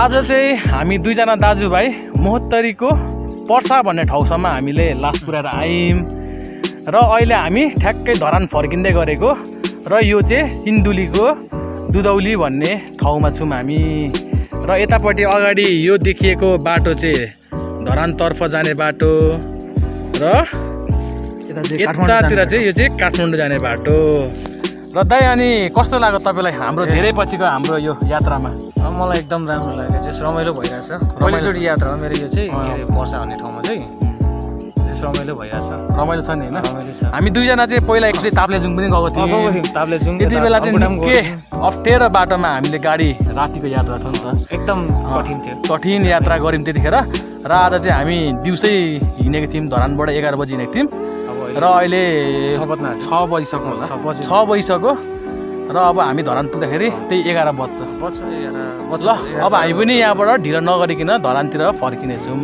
आज चाहिँ हामी दुईजना दाजुभाइ मोहत्तरीको पर्सा भन्ने ठाउँसम्म हामीले लास पुऱ्याएर आयौँ र अहिले हामी ठ्याक्कै धरान फर्किँदै गरेको र यो चाहिँ सिन्धुलीको दुधौली भन्ने ठाउँमा छौँ हामी र यतापट्टि अगाडि यो देखिएको बाटो चाहिँ धरानतर्फ जाने बाटो र यतातिर चाहिँ यो चाहिँ काठमाडौँ जाने बाटो र दाइ अनि कस्तो लाग्यो तपाईँलाई हाम्रो धेरै पछिको हाम्रो यो यात्रामा? मलाई एकदम राम्रो लाग्यो चाहिँ रमाइलो भइरहेछ पहिलोचोटि यात्रा हो मेरो यो चाहिँ के अरे पर्सा भन्ने ठाउँमा चाहिँ रमाइलो भइरहेछ रमाइलो छ नि होइन? रमाइलो छ। हामी दुईजना चाहिँ पहिला एक्चुअली ताप्लेजुङ पनि गएको थियौँ। ताप्लेजुङ त्यति बेला चाहिँ निकै अप्ठ्यारो बाटोमा हामीले गाडी रातिको यात्रा थियो नि त, एकदम कठिन थियो। कठिन यात्रा गऱ्यौँ त्यतिखेर र आज चाहिँ हामी दिउँसै हिँडेको थियौँ धरानबाट 11 बजी हिँडेको थियौँ र अहिले 6 बजिसक्यो होला, 6 बजिसक्यो र अब हामी धरान पुग्दाखेरि त्यही 11 बज्छ। ल अब हामी पनि यहाँबाट ढिलो नगरिकन धरानतिर फर्किनेछौँ।